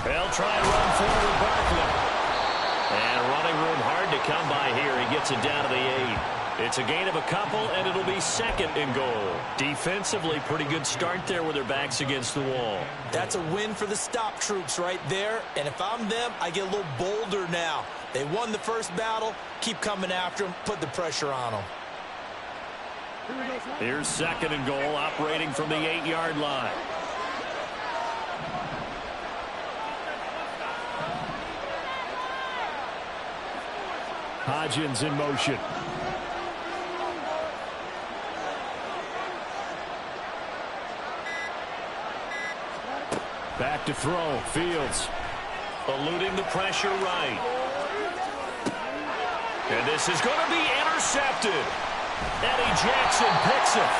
They'll try and run forward Barkley. And running room hard to come by here. He gets it down to the 8. It's a gain of a couple, and it'll be second and goal. Defensively, pretty good start there with their backs against the wall. That's a win for the stop troops right there. And if I'm them, I get a little bolder now. They won the first battle. Keep coming after them. Put the pressure on them. Here's second and goal, operating from the 8-yard line. Hodgins in motion. Back to throw. Fields eluding the pressure right. And this is going to be intercepted. Eddie Jackson picks it.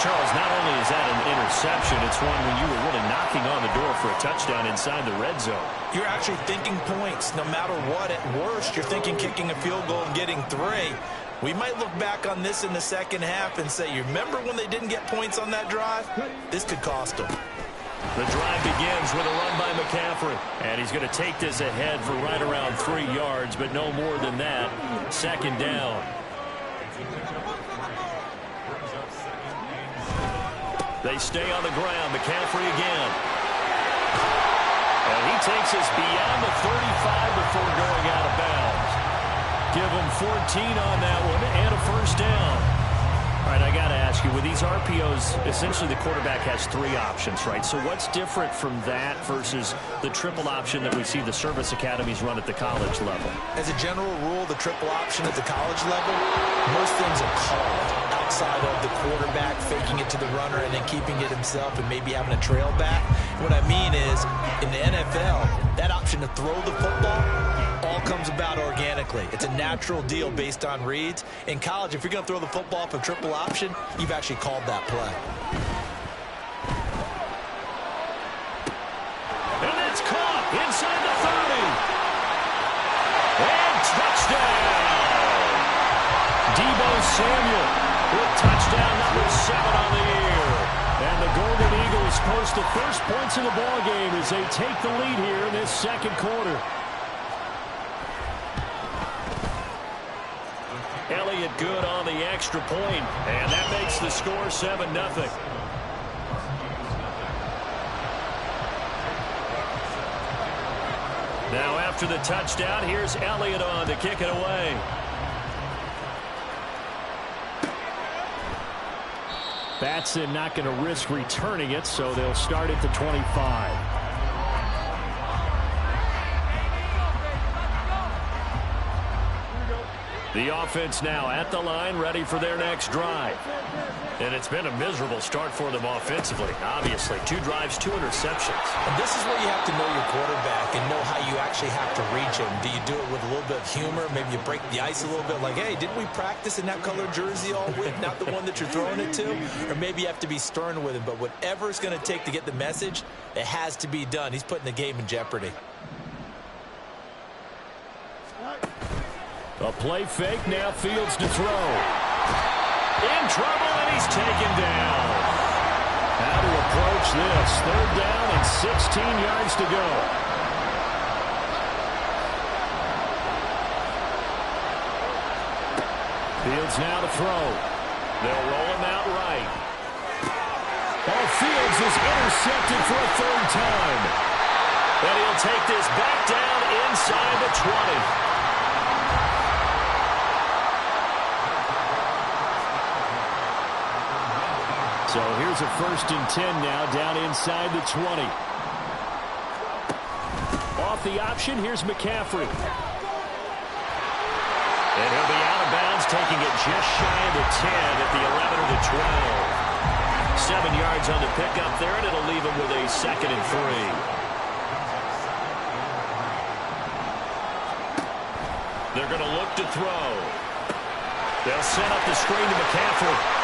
Charles, not only is that an interception, it's one when you were really knocking on the door for a touchdown inside the red zone. You're actually thinking points. No matter what, at worst, you're thinking kicking a field goal and getting 3. We might look back on this in the second half and say, you remember when they didn't get points on that drive? This could cost them. The drive begins with a run by McCaffrey. And he's going to take this ahead for right around 3 yards, but no more than that. Second down. They stay on the ground. McCaffrey again. And he takes us beyond the 35 before going out of bounds. Give him 14 on that one and a first down. All right, I got to ask you, with these RPOs, essentially the quarterback has 3 options, right? So what's different from that versus the triple option that we see the service academies run at the college level? As a general rule, the triple option at the college level, most things are called outside of the quarterback faking it to the runner and then keeping it himself and maybe having a trail back. What I mean is, in the NFL, that option to throw the football all comes about organically. It's a natural deal based on reads. In college, if you're going to throw the football off a triple option, you've actually called that play. And it's caught inside the 30. And touchdown! Deebo Samuel with touchdown number 7 on the year. And the Golden Eagles post the first points of the ballgame as they take the lead here in this second quarter. Elliott good on the extra point, and that makes the score 7-0. Now after the touchdown, here's Elliott on to kick it away. Batson not going to risk returning it, so they'll start at the 25. The offense now at the line, ready for their next drive. And it's been a miserable start for them offensively, obviously. 2 drives, 2 interceptions. And this is where you have to know your quarterback and know how you actually have to reach him. Do you do it with a little bit of humor? Maybe you break the ice a little bit like, hey, didn't we practice in that color jersey all week, not the one that you're throwing it to? Or maybe you have to be stern with him. But whatever it's going to take to get the message, it has to be done. He's putting the game in jeopardy. A play fake, now Fields to throw. In trouble, and he's taken down. How to approach this? 3rd down and 16 yards to go. Fields now to throw. They'll roll him out right. Oh, Fields is intercepted for a 3rd time. And he'll take this back down inside the 20. So here's a 1st and 10 now, down inside the 20. Off the option, here's McCaffrey. And he'll be out of bounds, taking it just shy of the 10 at the 11 or the 12. 7 yards on the pickup there, and it'll leave him with a 2nd and 3. They're going to look to throw. They'll set up the screen to McCaffrey.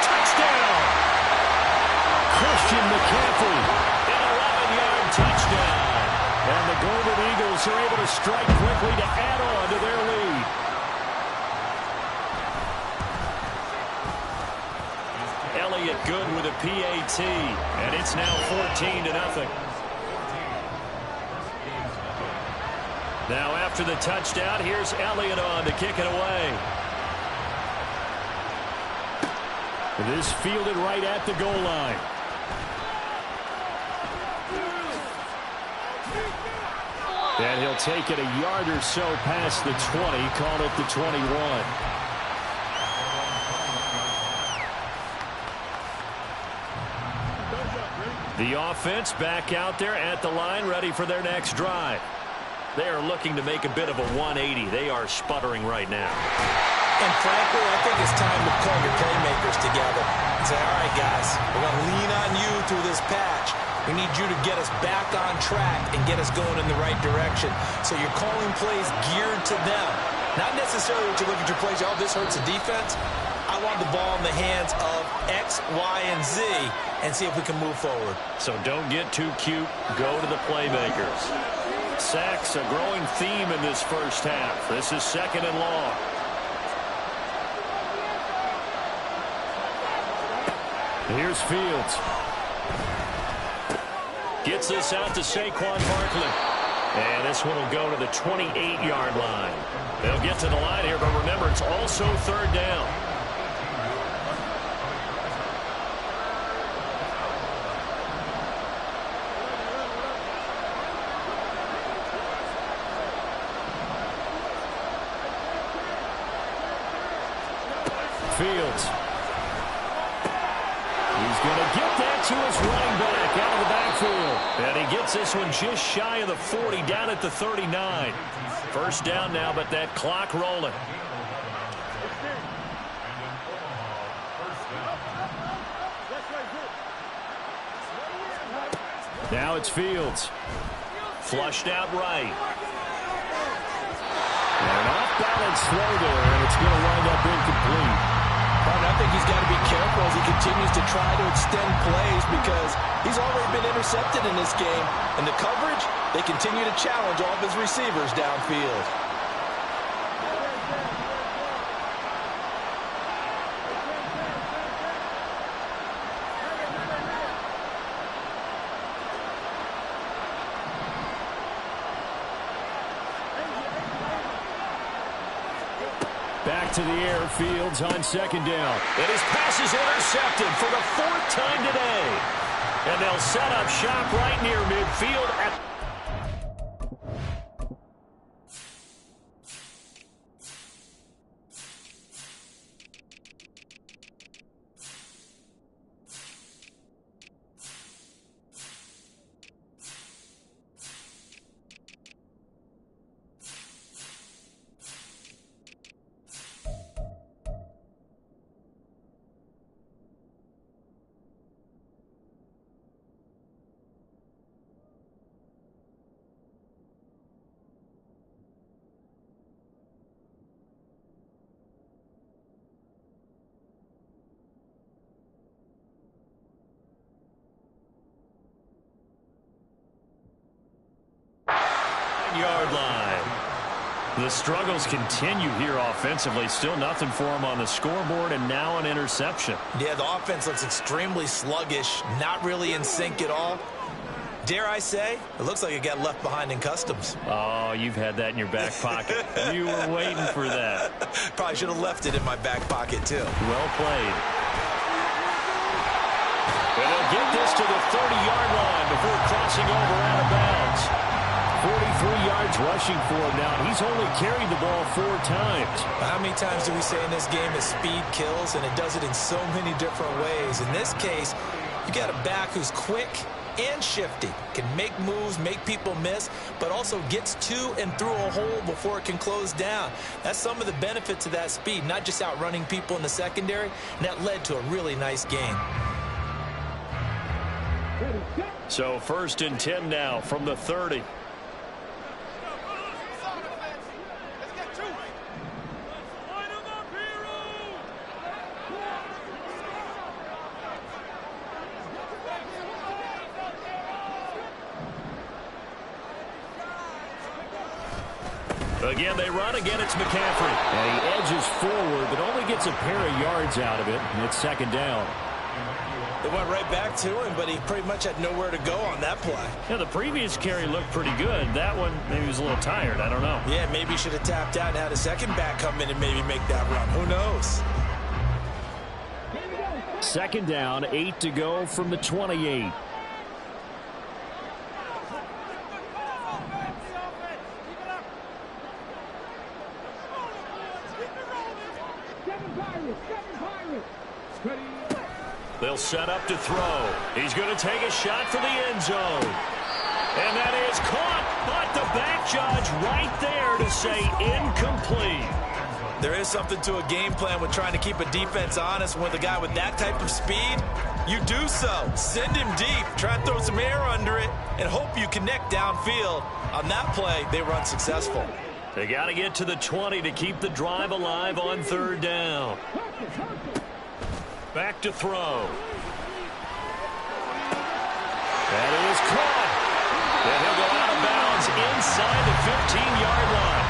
Touchdown! Christian McCaffrey, an 11-yard touchdown. And the Golden Eagles are able to strike quickly to add on to their lead. it good with a PAT. And it's now 14-0. Now after the touchdown, here's Elliott on to kick it away. This fielded right at the goal line. And he'll take it a yard or so past the 20, call it the 21. The offense back out there at the line, ready for their next drive. They are looking to make a bit of a 180. They are sputtering right now. And frankly, I think it's time to call your playmakers together and say, all right, guys, we're going to lean on you through this patch. We need you to get us back on track and get us going in the right direction. So you're calling plays geared to them. Not necessarily what you look at your plays, oh, this hurts the defense. I want the ball in the hands of X, Y, and Z and see if we can move forward. So don't get too cute. Go to the playmakers. Sacks, a growing theme in this first half. This is 2nd and long. Here's Fields. Gets this out to Saquon Barkley. And this one will go to the 28-yard line. They'll get to the line here, but remember, it's also 3rd down. Fields. He's going to get that to his running back out of the backfield. And he gets this one just shy of the 40, down at the 39. First down now, but that clock rolling. Now it's Fields. Flushed out right. And off-balance throw there, and it's going to wind up incomplete. I think he's got to be careful as he continues to try to extend plays because he's already been intercepted in this game. And the coverage, they continue to challenge all of his receivers downfield. Back to the air, Fields on 2nd down. And his pass is intercepted for the 4th time today. And they'll set up shop right near midfield at yard line. The struggles continue here offensively. Still nothing for him on the scoreboard, and now an interception. Yeah, the offense looks extremely sluggish, not really in sync at all. Dare I say, it looks like it got left behind in customs. Oh, you've had that in your back pocket. You were waiting for that. Probably should have left it in my back pocket, too. Well played. And they'll get this to the 30-yard line before crossing over out of bounds. 43 yards rushing for him now. He's only carried the ball 4 times. How many times do we say in this game that speed kills, and it does it in so many different ways? In this case, you got a back who's quick and shifty, can make moves, make people miss, but also gets to and through a hole before it can close down. That's some of the benefits of that speed, not just outrunning people in the secondary, and that led to a really nice game. So 1st and 10 now from the 30. Again, they run. Again, it's McCaffrey. And he edges forward, but only gets a pair of yards out of it. And it's 2nd down. They went right back to him, but he pretty much had nowhere to go on that play. Yeah, the previous carry looked pretty good. That one, maybe he was a little tired. I don't know. Yeah, maybe he should have tapped out and had a second back come in and maybe make that run. Who knows? Second down, 8 to go from the 28. They'll set up to throw. He's going to take a shot for the end zone. And that is caught, but the back judge right there to say incomplete. There is something to a game plan with trying to keep a defense honest. With a guy with that type of speed, you do so. Send him deep, try and throw some air under it, and hope you connect downfield. On that play, they were unsuccessful. They got to get to the 20 to keep the drive alive on third down. Back to throw. That is caught. And he'll go out of bounds inside the 15-yard line.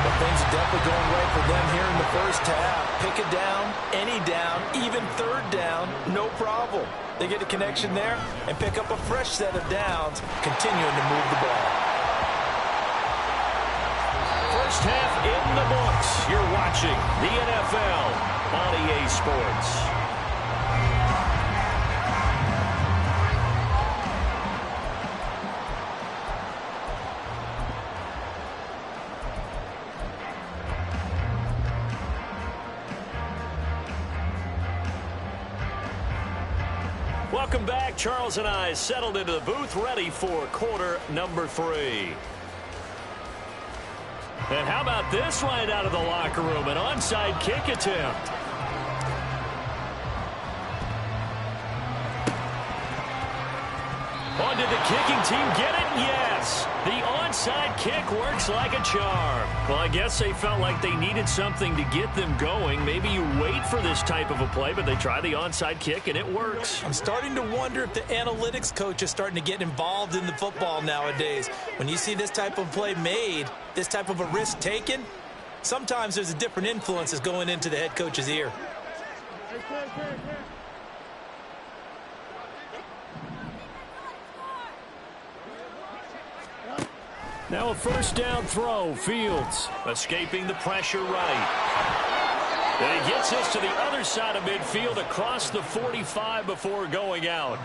But things are definitely going right for them here in the first half. Pick it down, any down, even third down, no problem. They get a connection there and pick up a fresh set of downs, continuing to move the ball. First half in the books. You're watching the NFL on EA Sports. Welcome back. Charles and I settled into the booth, ready for quarter number 3. And how about this right out of the locker room? An onside kick attempt. On did the kicking team get it? Yes. The onside kick works like a charm. Well, I guess they felt like they needed something to get them going. Maybe you wait for this type of a play, but they try the onside kick, and it works. I'm starting to wonder if the analytics coach is starting to get involved in the football nowadays. When you see this type of play made, this type of a risk taken, sometimes there's a different influences going into the head coach's ear. Now a first down throw. Fields escaping the pressure right. And he gets us to the other side of midfield across the 45 before going out.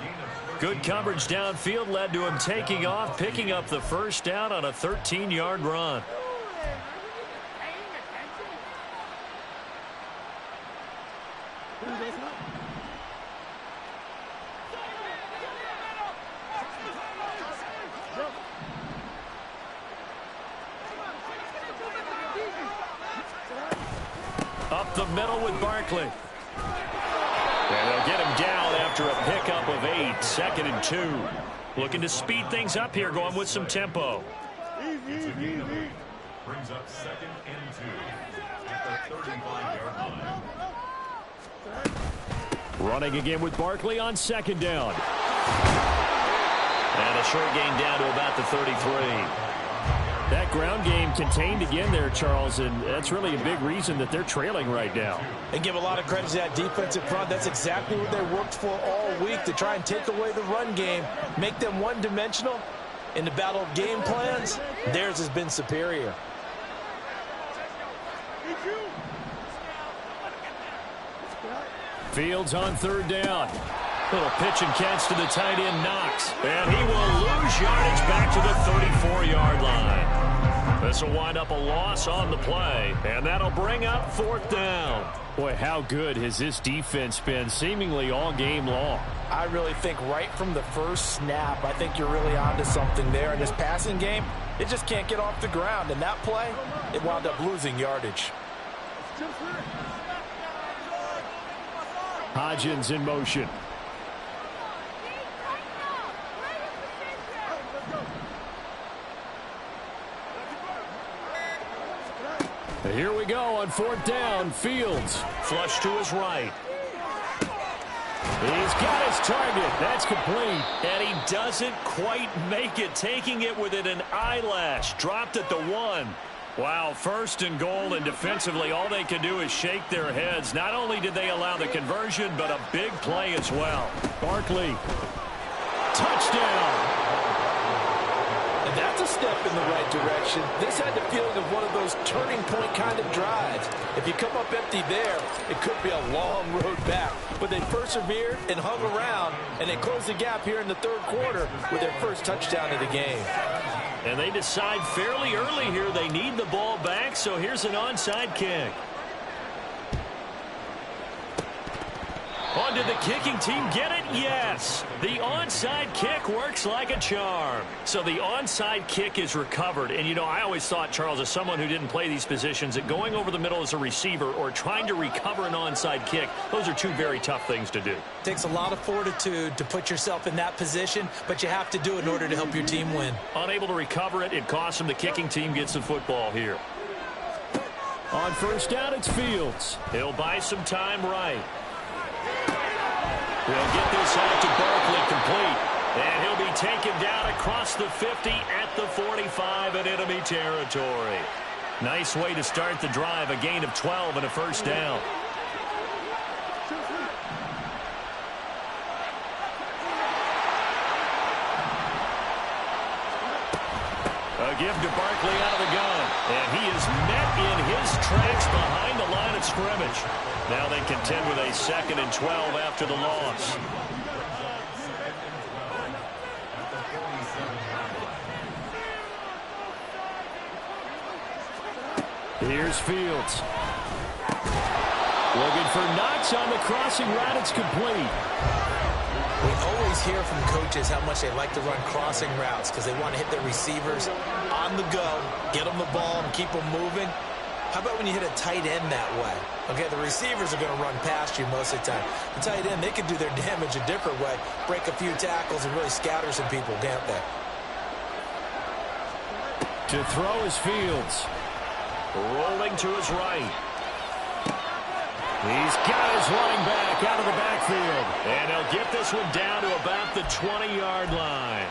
Good coverage downfield led to him taking off, picking up the first down on a 13-yard run. Up the middle with Barkley. And they'll get him down after a pickup of 8. 2nd and 2. Looking to speed things up here, going with some tempo. Brings up 2nd and 2 at the 35-yard line. Running again with Barkley on 2nd down. And a short gain down to about the 33. That ground game contained again there, Charles, and that's really a big reason that they're trailing right now. And give a lot of credit to that defensive front. That's exactly what they worked for all week, to try and take away the run game, make them one-dimensional. In the battle of game plans, theirs has been superior. Fields on 3rd down. Little pitch and catch to the tight end, Knox. And he will lose yardage back to the 34-yard line. This will wind up a loss on the play, and that'll bring up 4th down. Boy, how good has this defense been seemingly all game long? I really think right from the first snap, I think you're really onto something there. In this passing game, it just can't get off the ground. And that play, it wound up losing yardage. Hodgins in motion. Here we go on 4th down. Fields flush to his right. He's got his target. That's complete. And he doesn't quite make it, taking it within an eyelash. Dropped at the 1. Wow, first and goal, and defensively all they can do is shake their heads. Not only did they allow the conversion, but a big play as well. Barkley, touchdown. And that's a step in the right direction. This had the feeling of one of those turning point kind of drives. If you come up empty there, it could be a long road back. But they persevered and hung around, and they closed the gap here in the third quarter with their first touchdown of the game. And they decide fairly early here they need the ball back, so here's an onside kick. Did the kicking team get it? Yes. The onside kick works like a charm. So the onside kick is recovered. And, you know, I always thought, Charles, as someone who didn't play these positions, that going over the middle as a receiver or trying to recover an onside kick, those are two very tough things to do. It takes a lot of fortitude to put yourself in that position, but you have to do it in order to help your team win. Unable to recover it, it costs them. The kicking team gets the football here. On first down, it's Fields. He'll buy some time right. We'll get this out to Barkley complete. And he'll be taken down across the 50 at the 45 in enemy territory. Nice way to start the drive. A gain of 12 and a first down. A give to Barkley out of the gun. And he is met in his tracks behind the line of scrimmage. Now they contend with a 2nd and 12 after the loss. Here's Fields. Looking for Knox on the crossing route. It's complete. We always hear from coaches how much they like to run crossing routes because they want to hit their receivers on the go, get them the ball, and keep them moving. How about when you hit a tight end that way? Okay, the receivers are going to run past you most of the time. The tight end, they can do their damage a different way, break a few tackles and really scatter some people, can't they? To throw is Fields. Rolling to his right. He's got his running back out of the backfield. And he'll get this one down to about the 20-yard line.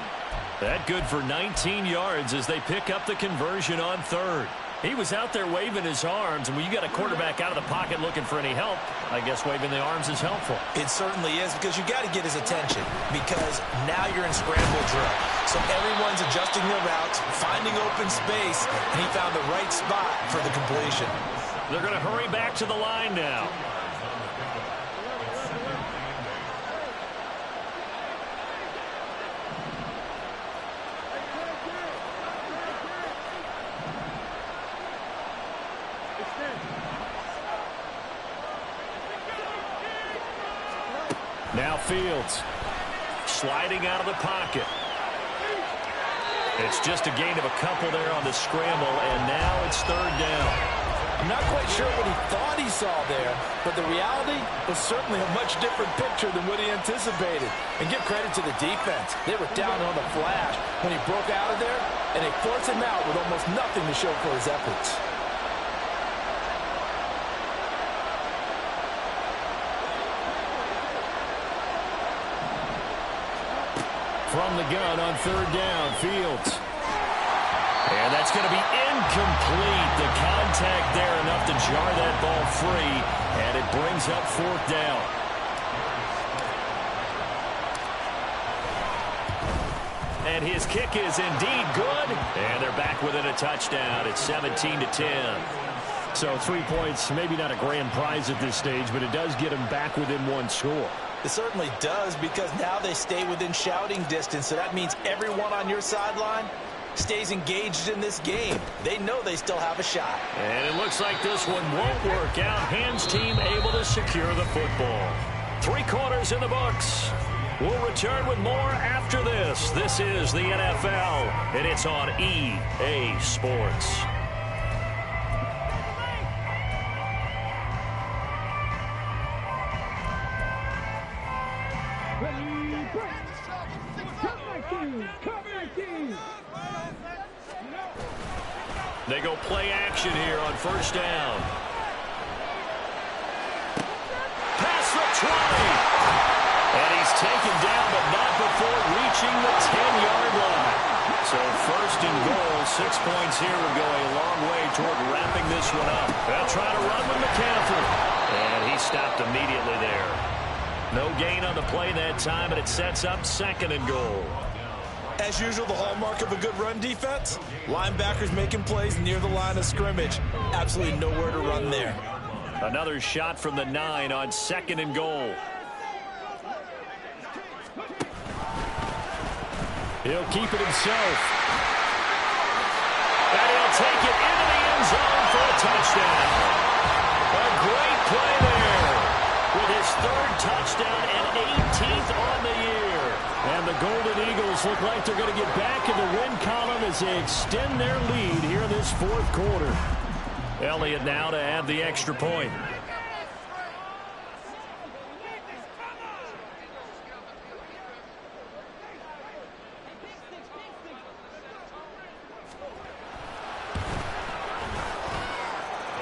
That good for 19 yards as they pick up the conversion on third. He was out there waving his arms, and when you got a quarterback out of the pocket looking for any help, I guess waving the arms is helpful. It certainly is, because you got to get his attention, because now you're in scramble drill. So everyone's adjusting their routes, finding open space, and he found the right spot for the completion. They're going to hurry back to the line now. Now Fields sliding out of the pocket. It's just a gain of a couple there on the scramble, and now it's third down. I'm not quite sure what he thought he saw there, but the reality was certainly a much different picture than what he anticipated. And give credit to the defense. They were down on the flash when he broke out of there, and they forced him out with almost nothing to show for his efforts. From the gun on third down, Fields. And that's going to be incomplete. The contact there enough to jar that ball free, and it brings up fourth down. And his kick is indeed good, and they're back within a touchdown. It's 17-10. So 3 points, maybe not a grand prize at this stage, but it does get them back within one score. It certainly does, because now they stay within shouting distance, so that means everyone on your sideline stays engaged in this game. They know they still have a shot. And it looks like this one won't work out. Hands team able to secure the football. 3 quarters in the books. We'll return with more after this. This is the NFL, and it's on EA Sports. They go play action here on first down. Pass for 20. And he's taken down, but not before reaching the 10-yard line. So first and goal, 6 points here will go a long way toward wrapping this one up. They'll try to run with McCaffrey. And he stopped immediately there. No gain on the play that time, but it sets up 2nd and goal. As usual, the hallmark of a good run defense, linebackers making plays near the line of scrimmage. Absolutely nowhere to run there. Another shot from the 9 on 2nd and goal. He'll keep it himself. And he'll take it into the end zone for a touchdown. A great play there with his 3rd touchdown and 18th on the year. And the Golden Eagles look like they're going to get back in the win column as they extend their lead here in this 4th quarter. Elliott now to add the extra point.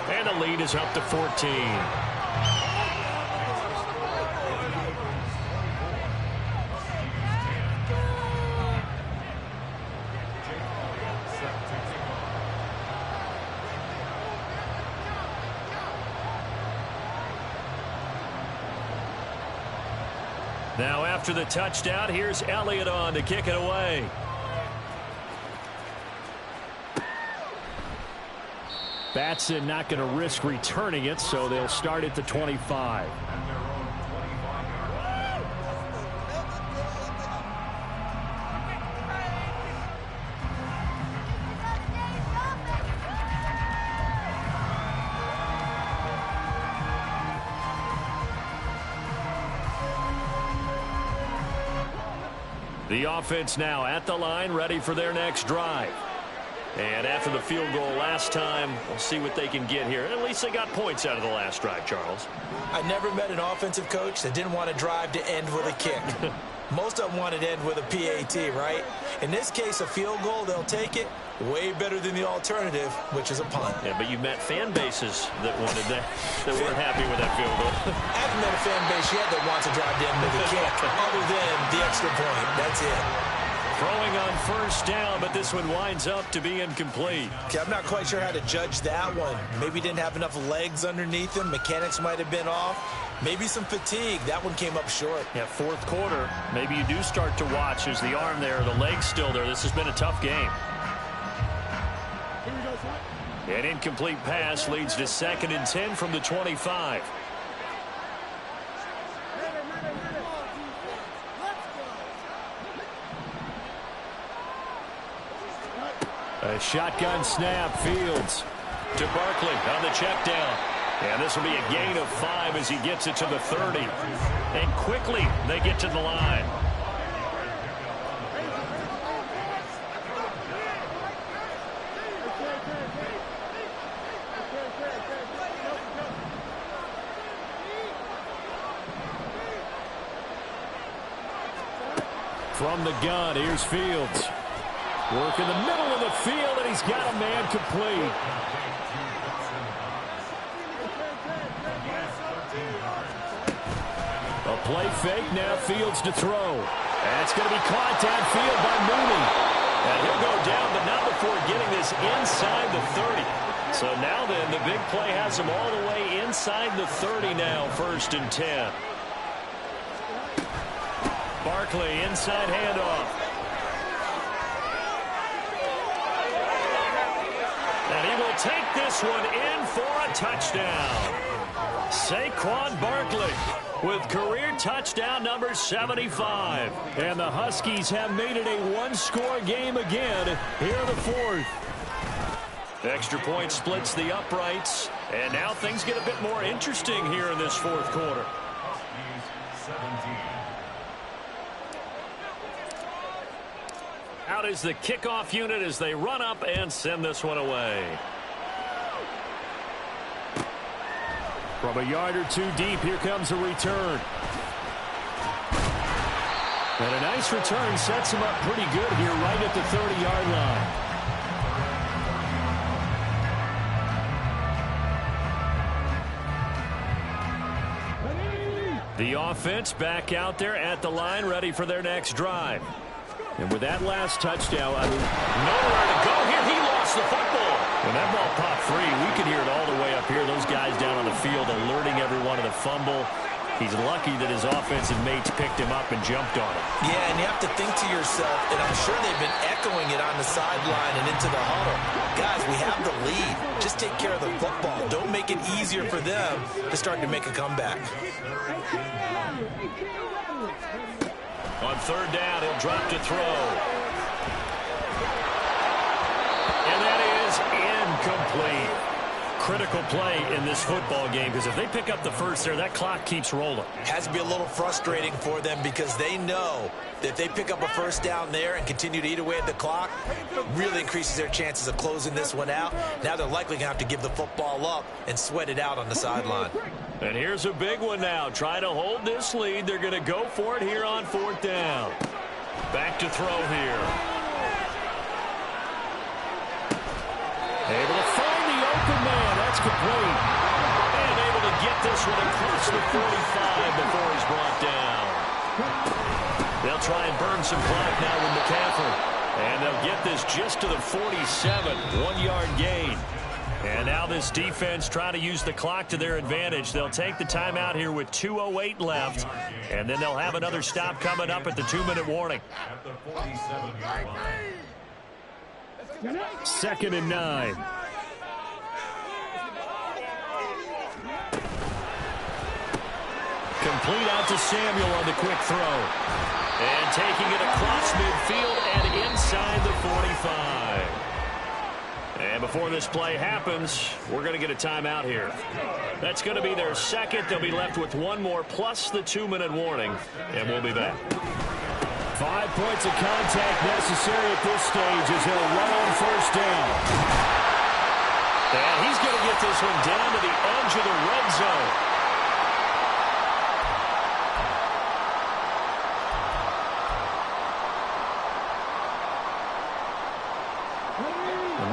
And the lead is up to 14. Now after the touchdown, here's Elliott on to kick it away. Batson not going to risk returning it, so they'll start at the 25. The offense now at the line, ready for their next drive. And after the field goal last time, we'll see what they can get here. At least they got points out of the last drive, Charles. I never met an offensive coach that didn't want to drive to end with a kick. Most of them wanted to end with a PAT, right? In this case, a field goal, they'll take it. Way better than the alternative, which is a punt. Yeah, but you met fan bases that wanted that weren't happy with that field goal. I haven't met a fan base yet that wants to drive to end with a kick, other than the extra point. That's it. Throwing on 1st down, but this one winds up to be incomplete. Okay, I'm not quite sure how to judge that one. Maybe didn't have enough legs underneath him. Mechanics might have been off. Maybe some fatigue. That one came up short. Yeah, 4th quarter. Maybe you do start to watch. There's the arm there, the leg's still there. This has been a tough game. An incomplete pass leads to 2nd and 10 from the 25. A shotgun snap, Fields to Barkley on the check down. And this will be a gain of 5 as he gets it to the 30. And quickly they get to the line. From the gun, here's Fields. Work in the middle of the field, and he's got a man complete. A play fake, now Fields to throw. That's going to be caught downfield by Mooney. And he'll go down, but not before getting this inside the 30. So now then, the big play has him all the way inside the 30 now, 1st and 10. Barkley, inside handoff. And he will take this one in for a touchdown. Saquon Barkley with career touchdown number 75. And the Huskies have made it a one-score game again here in the 4th. Extra point splits the uprights. And now things get a bit more interesting here in this 4th quarter. Out is the kickoff unit as they run up and send this one away. From a yard or 2 deep, here comes a return. And a nice return sets him up pretty good here right at the 30-yard line. The offense back out there at the line, ready for their next drive. And with that last touchdown, I mean, nowhere to go here. He lost the football. When that ball popped free, we could hear it all the way up here. Those guys down on the field alerting everyone of the fumble. He's lucky that his offensive mates picked him up and jumped on him. Yeah, and you have to think to yourself, and I'm sure they've been echoing it on the sideline and into the huddle. Guys, we have the lead. Just take care of the football. Don't make it easier for them to start to make a comeback. On third down, he'll drop to throw. And that is incomplete. Critical play in this football game, because if they pick up the first there, that clock keeps rolling. Has to be a little frustrating for them because they know that if they pick up a first down there and continue to eat away at the clock, it really increases their chances of closing this one out. Now they're likely going to have to give the football up and sweat it out on the sideline. And here's a big one now. Trying to hold this lead. They're going to go for it here on fourth down. Back to throw here. Able to find the open man. That's complete. And able to get this one across the 45 before he's brought down. They'll try and burn some clock now with McCaffrey. And they'll get this just to the 47. 1-yard gain. And now this defense trying to use the clock to their advantage. They'll take the timeout here with 2:08 left. And then they'll have another stop coming up at the 2-minute warning. At the 47-yard line. 2nd and 9. Complete out to Samuel on the quick throw. And taking it across midfield and inside the 45. And before this play happens, we're going to get a timeout here. That's going to be their second. They'll be left with one more plus the 2-minute warning. And we'll be back. 5 points of contact necessary at this stage as he'll run on first down. And he's going to get this one down to the edge of the red zone.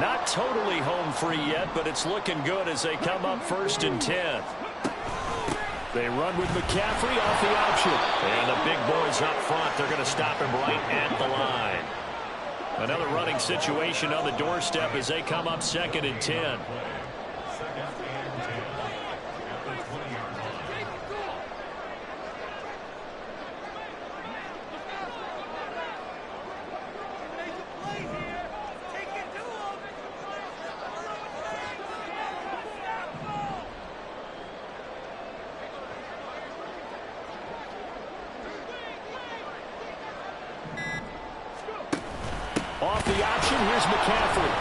Not totally home free yet, but it's looking good as they come up 1st and 10. They run with McCaffrey off the option. And the big boys up front, they're going to stop him right at the line. Another running situation on the doorstep as they come up 2nd and 10. Off the option, here's McCaffrey.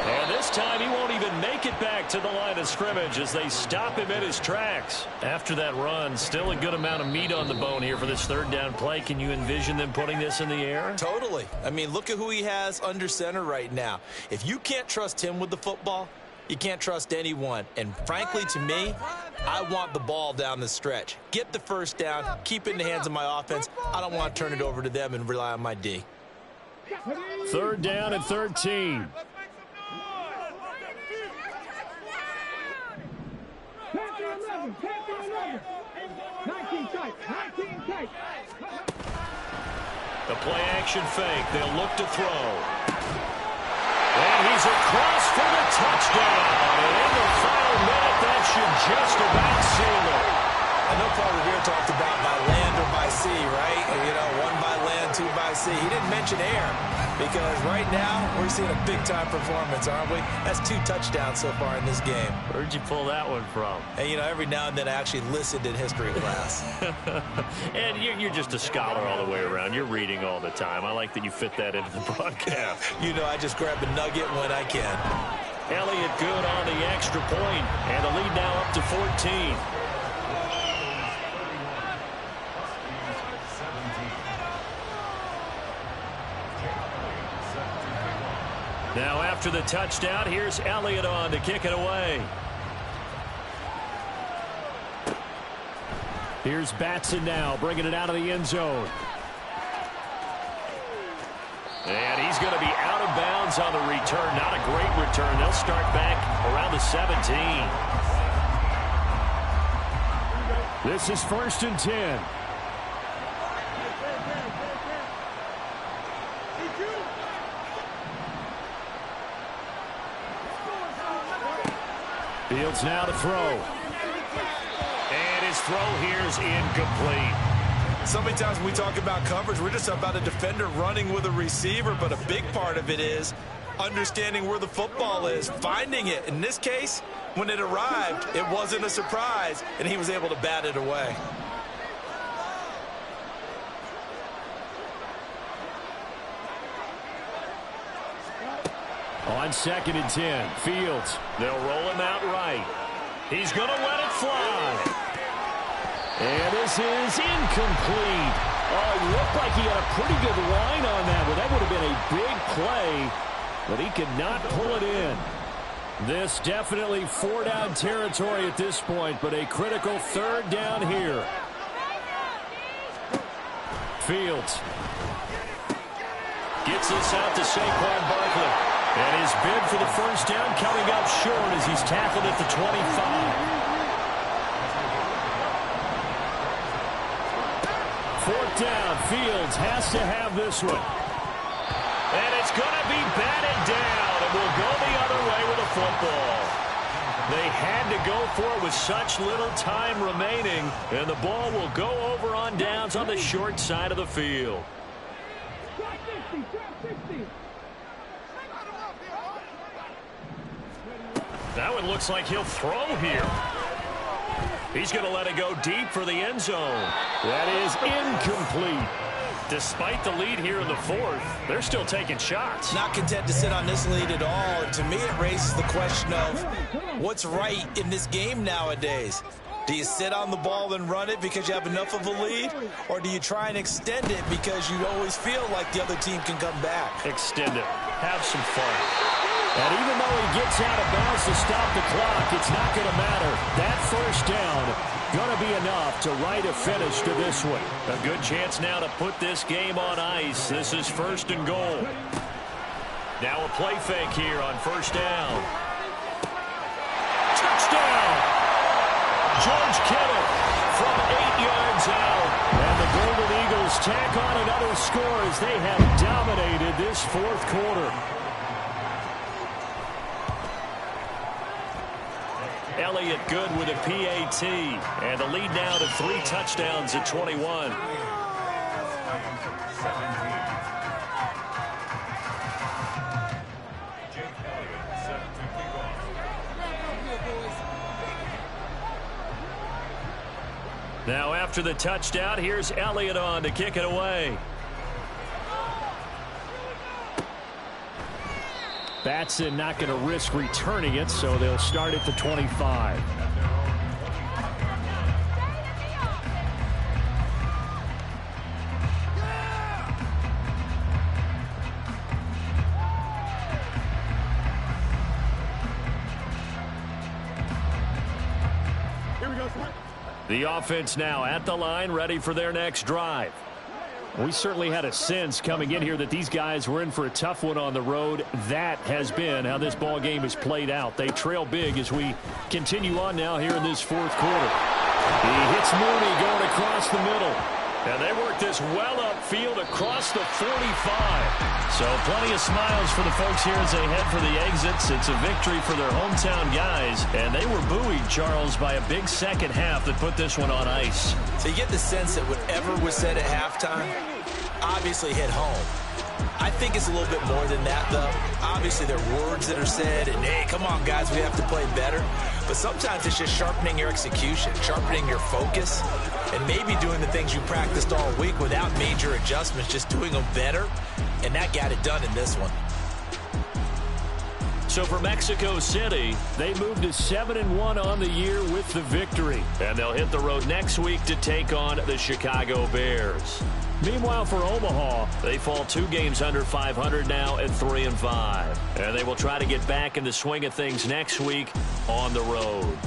And this time he won't even make it back to the line of scrimmage as they stop him in his tracks. After that run, still a good amount of meat on the bone here for this third down play. Can you envision them putting this in the air? Totally. I mean, look at who he has under center right now. If you can't trust him with the football, you can't trust anyone. And frankly, to me, I want the ball down the stretch. Get the first down, keep it in the hands of my offense. I don't want to turn it over to them and rely on my D. 3rd down and 13. The play action fake. They'll look to throw. And he's across for the touchdown. And in the final minute, that should just about seal it. I know Paul Revere talked about by land or by sea, right? You know, 1 by land, 2 by sea. He didn't mention air because right now we're seeing a big-time performance, aren't we? That's 2 touchdowns so far in this game. Where'd you pull that one from? And, you know, every now and then I actually listened in history class. And you're just a scholar all the way around. You're reading all the time. I like that you fit that into the broadcast. You know, I just grab a nugget when I can. Elliott good on the extra point, and the lead now up to 14. Now after the touchdown, here's Elliott on to kick it away. Here's Batson now, bringing it out of the end zone. And he's going to be out of bounds on the return. Not a great return. They'll start back around the 17. This is 1st and 10. Fields now to throw. And his throw here is incomplete. So many times when we talk about coverage, we're just about a defender running with a receiver, but a big part of it is understanding where the football is, finding it. In this case, when it arrived, it wasn't a surprise, and he was able to bat it away. On 2nd and 10, Fields. They'll roll him out right. He's going to let it fly. And this is incomplete. Oh, it looked like he had a pretty good line on that, but that would have been a big play, but he could not pull it in. This definitely 4-down territory at this point, but a critical 3rd down here. Fields gets this out to Saquon Barkley. And his bid for the 1st down coming up short as he's tackled at the 25. 4th down, Fields has to have this one. And it's going to be batted down, and will go the other way with the football. They had to go for it with such little time remaining, and the ball will go over on downs on the short side of the field. That one looks like he'll throw here. He's going to let it go deep for the end zone. That is incomplete. Despite the lead here in the 4th, they're still taking shots. Not content to sit on this lead at all. And to me, it raises the question of what's right in this game nowadays. Do you sit on the ball and run it because you have enough of a lead? Or do you try and extend it because you always feel like the other team can come back? Extend it. Have some fun. And even though he gets out of bounds to stop the clock, it's not going to matter. That 1st down going to be enough to write a finish to this one. A good chance now to put this game on ice. This is 1st and goal. Now a play fake here on 1st down. Touchdown! George Kittle from 8 yards out. And the Golden Eagles tack on another score as they have dominated this 4th quarter. Elliott good with a PAT, and the lead now to 3 touchdowns at 21. Now after the touchdown, here's Elliott on to kick it away. Batson not going to risk returning it, so they'll start at the 25. Here we go. The offense now at the line, ready for their next drive. We certainly had a sense coming in here that these guys were in for a tough one on the road. That has been how this ball game has played out. They trail big as we continue on now here in this 4th quarter. He hits Mooney going across the middle. And they work this well upfield across the 45. So plenty of smiles for the folks here as they head for the exits. It's a victory for their hometown guys. And they were buoyed, Charles, by a big second half that put this one on ice. So you get the sense that whatever was said at halftime obviously hit home. I think it's a little bit more than that, though. Obviously, there are words that are said, and, hey, come on, guys, we have to play better. But sometimes it's just sharpening your execution, sharpening your focus, and maybe doing the things you practiced all week without major adjustments, just doing them better, and that got it done in this one. So for Mexico City, they moved to 7-1 on the year with the victory. And they'll hit the road next week to take on the Chicago Bears. Meanwhile, for Omaha, they fall 2 games under 500 now at 3-5. And they will try to get back in the swing of things next week on the road.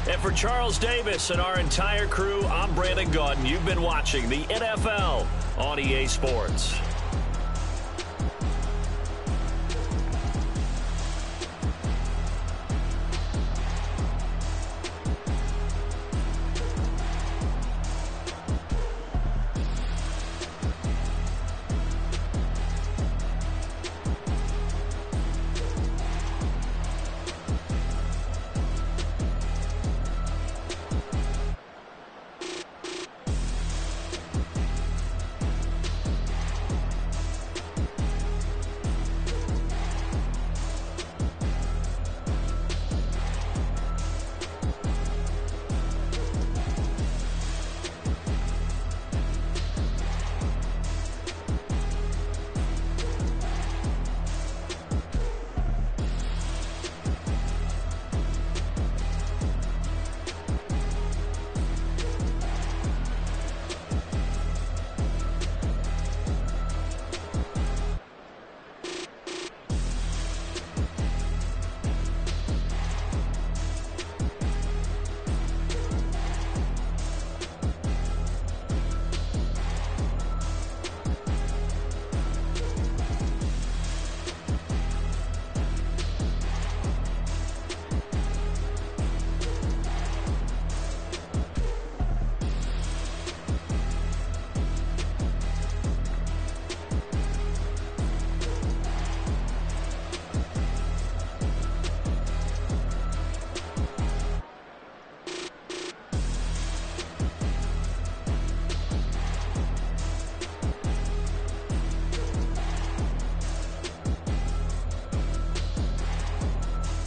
And for Charles Davis and our entire crew, I'm Brandon Gaudin. You've been watching the NFL on EA Sports.